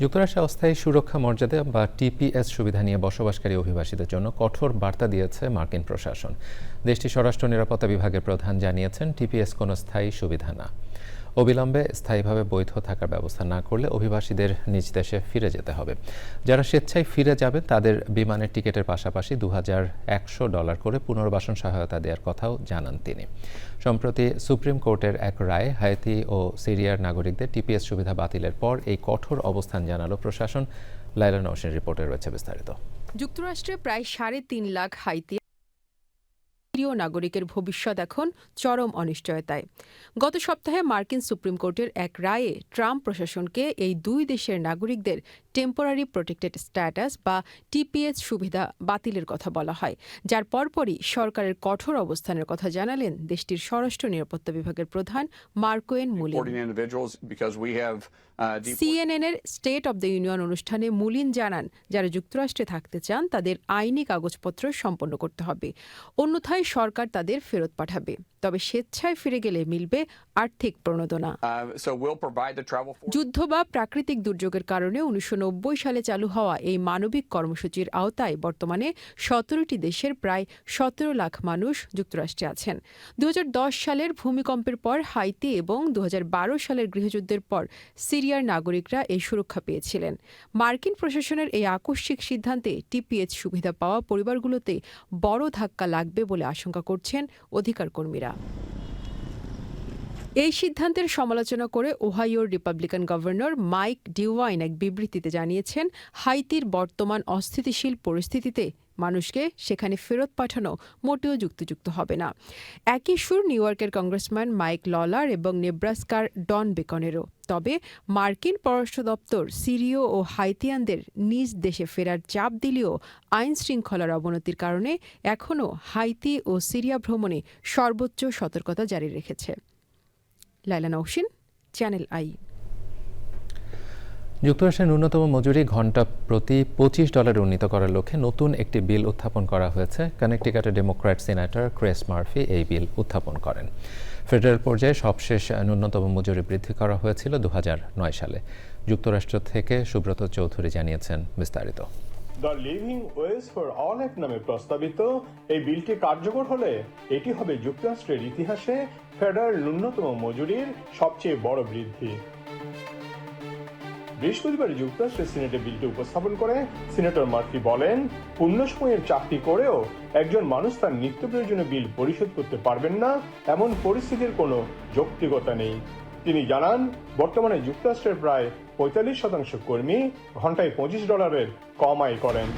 যুক্তরাষ্ট্রে অস্থায়ী সুরক্ষা মর্যাদা বা টিপিএস সুবিধা নিয়ে বসবাসকারী অভিবাসীদের জন্য কঠোর বার্তা দিয়েছে মার্কিন প্রশাসন। দেশটির স্বরাষ্ট্র নিরাপত্তা বিভাগের প্রধান জানিয়েছেন, টিপিএস কোনো স্থায়ী সুবিধা না। অবিলম্বে স্থায়ীভাবে বৈধ থাকার ব্যবস্থা না করলে অভিবাসীদের নিজ দেশে ফিরে যেতে হবে। যারা স্বেচ্ছায় ফিরে যাবে তাদের বিমানের টিকিটের পাশাপাশি $2100 করে পুনর্বাসন সহায়তা দেওয়ার কথাও জানান তিনি। সম্প্রতি সুপ্রিম কোর্টের এক রায়ে হাইতি ও সিরিয়ার নাগরিকদের টিপিএস সুবিধা বাতিলের পর এই কঠোর অবস্থান জানালো প্রশাসন। লাইলা নওশিন রিপোর্টে রয়েছে বিস্তারিত। যুক্তরাষ্ট্রে প্রায় ৩.৫ লাখ হাইতি সিরীয় নাগরিকের ভবিষ্যৎ এখন চরম অনিশ্চয়তায়। গত সপ্তাহে মার্কিন সুপ্রিম কোর্টের এক রায়ে ট্রাম্প প্রশাসনকে এই দুই দেশের নাগরিকদের টেম্পোরারি প্রোটেক্টেড স্ট্যাটাস বা টিপিএস সুবিধা বাতিলের কথা বলা হয়, যার পরপরই সরকারের কঠোর অবস্থানের কথা জানালেন দেশটির স্বরাষ্ট্র নিরাপত্তা বিভাগের প্রধান মার্কোয়েন মুলিন। সিএনএনের স্টেট অব দ্য ইউনিয়ন অনুষ্ঠানে মুলিন জানান, যারা যুক্তরাষ্ট্রে থাকতে চান তাদের আইনি কাগজপত্র সম্পন্ন করতে হবে, অন্যথায় সরকার তাদের ফেরত পাঠাবে। তবে স্বেচ্ছায় ফিরে গেলে মিলবে আর্থিক প্রণোদনা। যুদ্ধ বা প্রাকৃতিক দুর্যোগের কারণে 1990 সালে চালু হওয়া এই মানবিক কর্মসূচির আওতায় বর্তমানে 17টি দেশের প্রায় 17 লাখ মানুষ যুক্তরাষ্ট্রে আছেন। 2010 সালের ভূমিকম্পের পর হাইতি এবং 2012 সালের গৃহযুদ্ধের পর সিরিয়ার নাগরিকরা এই সুরক্ষা পেয়েছিলেন। মার্কিন প্রশাসনের এই আকস্মিক সিদ্ধান্তে টিপিএস সুবিধা পাওয়া পরিবারগুলোতে বড় ধাক্কা লাগবে বলে আশঙ্কা করছেন অধিকার কর্মীরা। এই সিদ্ধান্তের সমালোচনা করে ওহাইওর রিপাবলিকান গভর্নর মাইক ডিওয়াইন এক বিবৃতিতে জানিয়েছেন, হাইতির বর্তমান অস্থিতিশীল পরিস্থিতিতে মানুষকে সেখানে ফেরত পাঠানো মোটেও যুক্তিযুক্ত হবে না। একই সুর নিউ ইয়র্কের কংগ্রেসম্যান মাইক ললার এবং নেব্রাস্কার ডন বেকনেরও। তবে মার্কিন পররাষ্ট্র দপ্তর সিরীয় ও হাইতিয়ানদের নিজ দেশে ফেরার চাপ দিলেও আইন শৃঙ্খলার অবনতির কারণে এখনও হাইতি ও সিরিয়া ভ্রমণে সর্বোচ্চ সতর্কতা জারি রেখেছে। লাইলা নওশিন, চ্যানেল আই। যুক্তরাষ্ট্রের ন্যূনতম মজুরি ঘণ্টা প্রতি $25 উন্নীত করার লক্ষ্যে নতুন একটি বিল উত্থাপন করা হয়েছে। কানেকটিকাটের ডেমোক্র্যাট সিনেটর ক্রিস মার্ফি এই বিল উত্থাপন করেন। ফেডারেল পর্যায়ে সবশেষ ন্যূনতম মজুরি বৃদ্ধি করা হয়েছিল 2009 সালে। যুক্তরাষ্ট্র থেকে সুব্রত চৌধুরী জানিয়েছেন বিস্তারিত। The living wedge for all act নামে প্রস্তাবিত এই বিলটি কার্যকর হলে এটি হবে যুক্তরাষ্ট্রের ইতিহাসে ফেডারেল ন্যূনতম মজুরির সবচেয়ে বড় বৃদ্ধি। বৃহস্পতিবার যুক্তরাষ্ট্রের সিনেটে বিলটি উপস্থাপন করে সিনেটর মার্ফি বলেন, পূর্ণ সময়ের চাকরি করেও একজন মানুষ তার নিত্য প্রয়োজনীয় বিল পরিশোধ করতে পারবেন না, এমন পরিস্থিতির কোনো যৌক্তিকতা নেই। তিনি জানান, বর্তমানে যুক্তরাষ্ট্রের প্রায় 45% কর্মী ঘন্টায় $25 কম আয় করেন।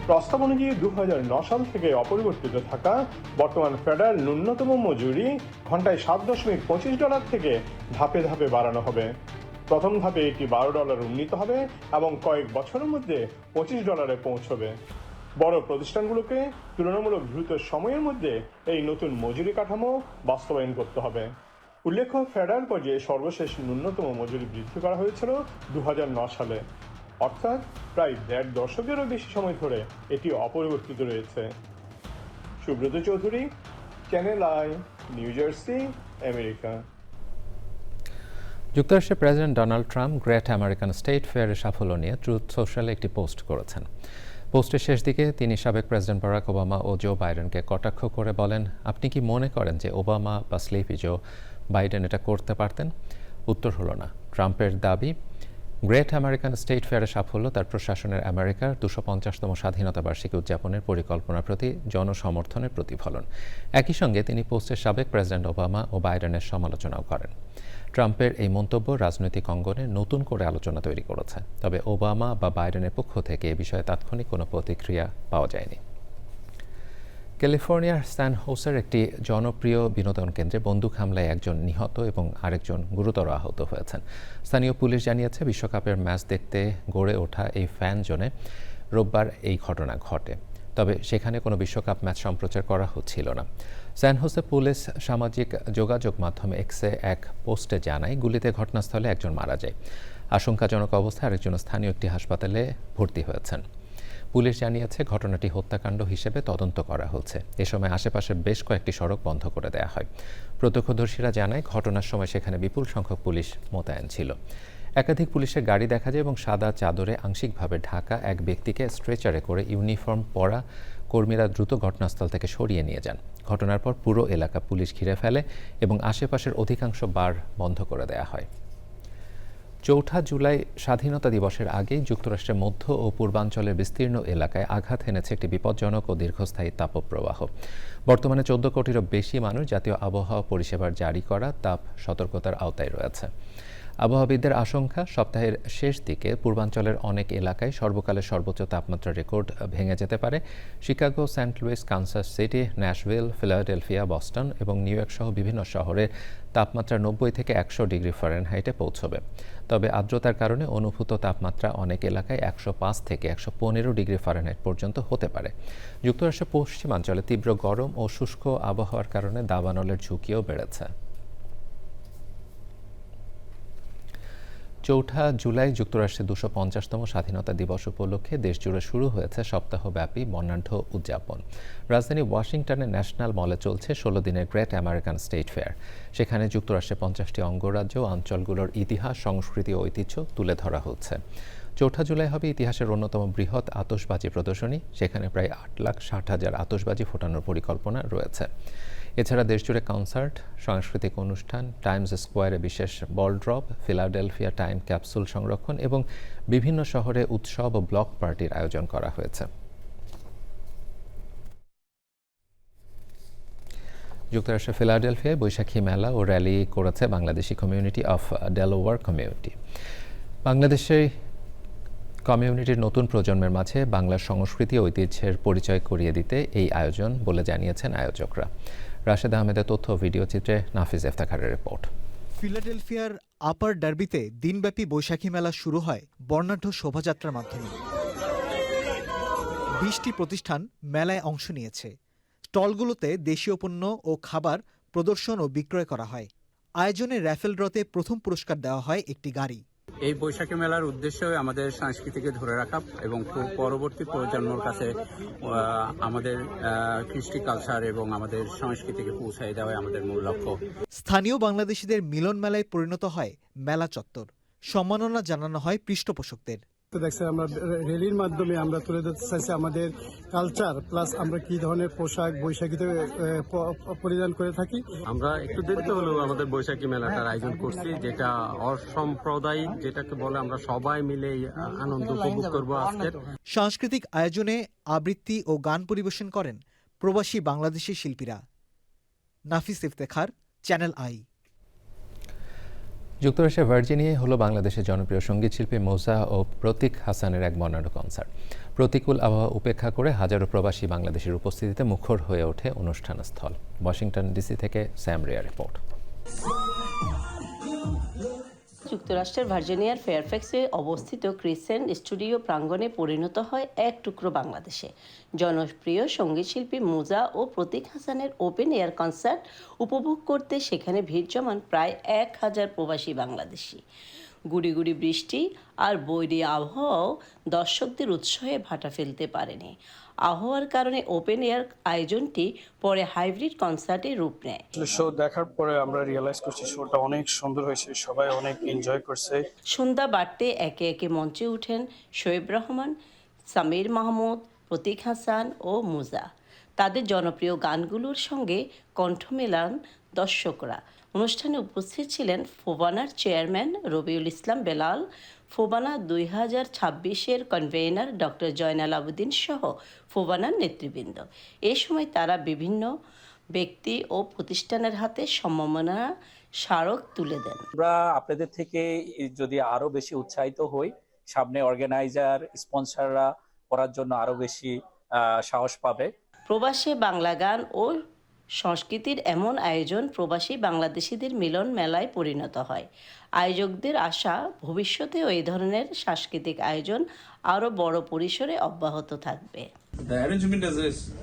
প্রস্তাব অনুযায়ী 2009 সাল থেকে অপরিবর্তিত থাকা বর্তমান ফেডারেল ন্যূনতম মজুরি ঘন্টায় $7.25 থেকে ধাপে ধাপে বাড়ানো হবে। প্রথম ধাপে এটি $12 উন্নীত হবে এবং কয়েক বছরের মধ্যে $25 পৌঁছবে। বড় প্রতিষ্ঠানগুলোকে তুলনামূলক দ্রুত সময়ের মধ্যে এই নতুন মজুরি কাঠামো বাস্তবায়ন করতে হবে। উল্লেখ্য, ফেডারেল পর্যায়ে সর্বশেষ ন্যূনতম মজুরি বৃদ্ধি করা হয়েছিল 2009 সালে, অর্থাৎ প্রায় 1.5 দশকেরও বেশি সময় ধরে এটি অপরিবর্তিত রয়েছে। Subrata Chowdhury, Channel I, New Jersey, America. যুক্তরাষ্ট্রের president Donald Trump great American state ফেয়ারের সাফল্য নিয়ে ট্রুথ সোশ্যালে একটি পোস্ট করেছেন। পোস্টের শেষ দিকে তিনি সাবেক প্রেসিডেন্ট বারাক ওবামা ও জো বাইডেনকে কটাক্ষ করে বলেন, আপনি কি মনে করেন যে ওবামা বা স্লিপি জো বাইডেন এটা করতে পারতেন? উত্তর হলো না। ট্রাম্পের দাবি, গ্রেট আমেরিকান স্টেট ফেয়ারের সাফল্য তার প্রশাসনের আমেরিকার 250তম স্বাধীনতা বার্ষিকী উদযাপনের পরিকল্পনার প্রতি জনসমর্থনের প্রতিফলন। একই সঙ্গে তিনি পোস্টের সাবেক প্রেসিডেন্ট ওবামা ও বাইডেনের সমালোচনাও করেন। ট্রাম্পের এই মন্তব্য রাজনৈতিক অঙ্গনে নতুন করে আলোচনা তৈরি করেছে। তবে ওবামা বা বাইডেনের পক্ষ থেকে এ বিষয়ে তাৎক্ষণিক কোনো প্রতিক্রিয়া পাওয়া যায়নি। ক্যালিফোর্নিয়ার স্যান হোসের একটি জনপ্রিয় বিনোদন কেন্দ্রে বন্দুক হামলায় একজন নিহত এবং আরেকজন গুরুতর আহত হয়েছেন। স্থানীয় পুলিশ জানিয়েছে, বিশ্বকাপের ম্যাচ দেখতে গড়ে ওঠা এই ফ্যান জোনে রোববার এই ঘটনা ঘটে। তবে সেখানে কোনো বিশ্বকাপ ম্যাচ সম্প্রচার করা হচ্ছিল না। স্যান হোসে পুলিশ সামাজিক যোগাযোগ মাধ্যমে এক্সে এক পোস্টে জানায়, গুলিতে ঘটনাস্থলে একজন মারা যায়। আশঙ্কাজনক অবস্থায় আরেকজন স্থানীয় একটি হাসপাতালে ভর্তি হয়েছেন। পুলিশ জানিয়েছে, ঘটনাটি হত্যাকাণ্ড হিসেবে তদন্ত করা হচ্ছে। এ সময় আশেপাশের বেশ কয়েকটি সড়ক বন্ধ করে দেওয়া হয়। প্রত্যক্ষদর্শীরা জানায়, ঘটনার সময় সেখানে বিপুল সংখ্যক পুলিশ মোতায়েন ছিল। একাধিক পুলিশের গাড়ি দেখা যায় এবং সাদা চাদরে আংশিকভাবে ঢাকা এক ব্যক্তিকে স্ট্রেচারে করে ইউনিফর্ম পরা কর্মীরা দ্রুত ঘটনাস্থল থেকে সরিয়ে নিয়ে যান। ঘটনার পর পুরো এলাকা পুলিশ ঘিরে ফেলে এবং আশেপাশের অধিকাংশ বার বন্ধ করে দেওয়া হয়। ৪ জুলাই স্বাধীনতা দিবসের আগেই যুক্তরাষ্ট্রের মধ্য ও পূর্বাঞ্চলের বিস্তীর্ণ এলাকায় আঘাত এনেছে একটি বিপজ্জনক ও দীর্ঘস্থায়ী তাপপ্রবাহ। বর্তমানে ১৪ কোটিরও বেশি মানুষ জাতীয় আবহাওয়া পরিষেবার জারি করা তাপ সতর্কতার আওতায় রয়েছে। আবহাওয়াবিদদের আশঙ্কা, সপ্তাহের শেষ দিকে পূর্বাঞ্চলের অনেক এলাকায় সর্বকালের সর্বোচ্চ তাপমাত্রা রেকর্ড ভেঙে যেতে পারে। Chicago, Saint Louis, Kansas City, Nashville, Philadelphia, Boston এবং নিউ ইয়র্ক সহ বিভিন্ন শহরে তাপমাত্রা ৯০ থেকে ১০০ ডিগ্রি ফারেনহাইটে পৌঁছবে। তবে আর্দ্রতার কারণে অনুভূত তাপমাত্রা অনেক এলাকায় ১০৫ থেকে ১১৫ ডিগ্রি ফারেনহাইট পর্যন্ত হতে পারে। যুক্তরাষ্ট্রের পশ্চিমাঞ্চলে তীব্র গরম ও শুষ্ক আবহাওয়ার কারণে দাবানলের ঝুঁকিও বেড়েছে। ৪ জুলাই যুক্তরাষ্ট্রের ২৫০তম স্বাধীনতা দিবস উপলক্ষে দেশজুড়ে শুরু হয়েছে সপ্তাহব্যাপী বর্ণাঢ্য উদযাপন। রাজধানী ওয়াশিংটনের ন্যাশনাল মলে চলছে ১৬ দিনের গ্রেট আমেরিকান স্টেট ফেয়ার। সেখানে যুক্তরাষ্ট্রের ৫০টি অঙ্গরাজ্য ও অঞ্চলগুলোর ইতিহাস, সংস্কৃতি ও ঐতিহ্য তুলে ধরা হচ্ছে। ৪ জুলাই হবে ইতিহাসের অন্যতম বৃহৎ আতশবাজি প্রদর্শনী। সেখানে প্রায় ৮,৬০,০০০ আতশবাজি ফোটানোর পরিকল্পনা রয়েছে। এছাড়া দেশজুড়ে কনসার্ট, সাংস্কৃতিক অনুষ্ঠান, টাইমস স্কোয়ারে বিশেষ বল ড্রপ, ফিলাডেলফিয়া টাইম ক্যাপসুল সংরক্ষণ এবং বিভিন্ন শহরে উৎসব ও ব্লক পার্টির আয়োজন করা হয়েছে। যুক্তরাষ্ট্রের ফিলাডেলফিয়ায় বৈশাখী মেলা ও র্যালি করেছে Bangladeshi community of Delaware community. বাংলাদেশে কমিউনিটির নতুন প্রজন্মের মাঝে বাংলার সংস্কৃতি ও ঐতিহ্যের পরিচয় করিয়ে দিতে এই আয়োজন বলে জানিয়েছেন আয়োজকরা। রাশেদ আহমেদের তথ্য ও ভিডিও চিত্রে নাফিজ ইফতেখারের রিপোর্ট। ফিলাডেলফিয়ার আপার ডার্বিতে দিনব্যাপী বৈশাখী মেলা শুরু হয় বর্ণাঢ্য শোভাযাত্রার মাধ্যমে। ২০টি প্রতিষ্ঠান মেলায় অংশ নিয়েছে। স্টলগুলোতে দেশীয় পণ্য ও খাবার প্রদর্শন ও বিক্রয় করা হয়। আয়োজনে র্যাফেল ড্রতে প্রথম পুরস্কার দেওয়া হয় একটি গাড়ি। এই বৈশাখী মেলার উদ্দেশ্য আমাদের সংস্কৃতিকে ধরে রাখা এবং পরবর্তী প্রজন্মের কাছে আমাদের কৃষ্টি কালচার এবং আমাদের সংস্কৃতিকে পৌঁছায় দেওয়া আমাদের মূল লক্ষ্য। স্থানীয় বাংলাদেশিদের মিলন মেলায় পরিণত হয় মেলা চত্বর। সম্মাননা জানানো হয় পৃষ্ঠপোষকদের। দেখছেন, আমরা র্যালির মাধ্যমে আমরা তুলে ধরতে চাইছি আমাদের কালচার, প্লাস আমরা কি ধরনের পোশাক বৈশাখীতে পরিধান করে থাকি। আমরা একটু দেরিতে হলেও আমাদের বৈশাখী মেলাটার আয়োজন করছি, যেটা অসাম্প্রদায়িক, যেটাকে বলে আমরা সবাই মিলে আনন্দ উপভোগ করবো আজকের। সাংস্কৃতিক আয়োজনে আবৃত্তি ও গান পরিবেশন করেন প্রবাসী বাংলাদেশি শিল্পীরা। নাফিস ইফতেখার, চ্যানেল আই। যুক্তরাষ্ট্রের ভার্জিনিয়ায় হলো বাংলাদেশের জনপ্রিয় সঙ্গীতশিল্পী মোজা ও প্রতীক হাসানের এক বর্ণাঢ্য কনসার্ট। প্রতিকূল আবহাওয়া উপেক্ষা করে হাজারো প্রবাসী বাংলাদেশের উপস্থিতিতে মুখর হয়ে ওঠে অনুষ্ঠানস্থল। ওয়াশিংটন ডিসি থেকে স্যাম রিয়ার রিপোর্ট। যুক্তরাষ্ট্রের ভার্জিনিয়ার ফেয়ারফ্যাক্সে অবস্থিত ক্রিসেন্ট স্টুডিও প্রাঙ্গণে পরিণত হয় এক টুকরো বাংলাদেশে। জনপ্রিয় সঙ্গীতশিল্পী মোজা ও প্রতীক হাসানের ওপেন এয়ার কনসার্ট উপভোগ করতে সেখানে ভিড় জমান প্রায় ১,০০০ প্রবাসী বাংলাদেশি। গুড়ি গুড়ি বৃষ্টি আর বৈরী আবহাওয়াও দর্শকদের উৎসাহে ভাটা ফেলতে পারেনি। আবহাওয়ার কারণে ওপেন এয়ার আয়োজনটি পরে হাইব্রিড কনসার্টে রূপ নেয়। শো দেখার পরে আমরা রিয়েলাইজ করছি শোটা অনেক সুন্দর হয়েছে, সবাই অনেক এনজয় করছে। সন্ধ্যা বাড়তে একে একে মঞ্চে উঠেন শোয়েব রহমান, সামির মাহমুদ, প্রতীক হাসান ও মুজা। তাদের জনপ্রিয় গানগুলোর সঙ্গে কণ্ঠ মেলান দর্শকরা। অনুষ্ঠানে উপস্থিত ছিলেন ফোবানার চেয়ারম্যান রবিউল ইসলাম বেলাল, ফোবানা 2026-এর কনভেনার ডক্টর জয়নাল আবেদিন সহ ফোবানার নেতৃবৃন্দ। এ সময় তারা বিভিন্ন ব্যক্তি ও প্রতিষ্ঠানের হাতে সম্মাননা স্মারক তুলে দেন। আমরা আপনাদের থেকে যদি আরো বেশি উৎসাহিত হই, সামনে অর্গানাইজার, স্পন্সররা করার জন্য আরো বেশি সাহস পাবে। প্রবাসে বাংলা গান ও সংস্কৃতির এমন আয়োজন প্রবাসী বাংলাদেশিদের মিলন মেলায় পরিণত হয়। আয়োজকদের আশা, ভবিষ্যতেও এই ধরনের সাংস্কৃতিক আয়োজন আরো বড় পরিসরে অব্যাহত থাকবে। The arrangement is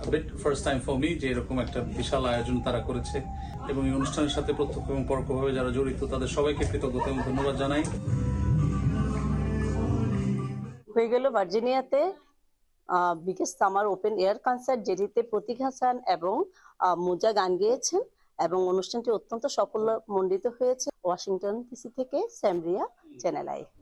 a bit first time for me, যে এরকম একটা বিশাল আয়োজন তারা করেছে এবং এই অনুষ্ঠানের সাথে প্রত্যক্ষ এবং পরোক্ষভাবে যারা জড়িত তাদের সবাইকে কৃতজ্ঞতা এবং ধন্যবাদ জানাই। হয়ে গেল ভার্জিনিয়াতে biggest summer open air concert, যেটিতে প্রতীক হাসান এবং মোজা গান গেয়েছেন এবং অনুষ্ঠানটি অত্যন্ত সাফল্যমণ্ডিত হয়েছে। ওয়াশিংটন ডিসি থেকে স্যামরিয়া, চ্যানেল আই।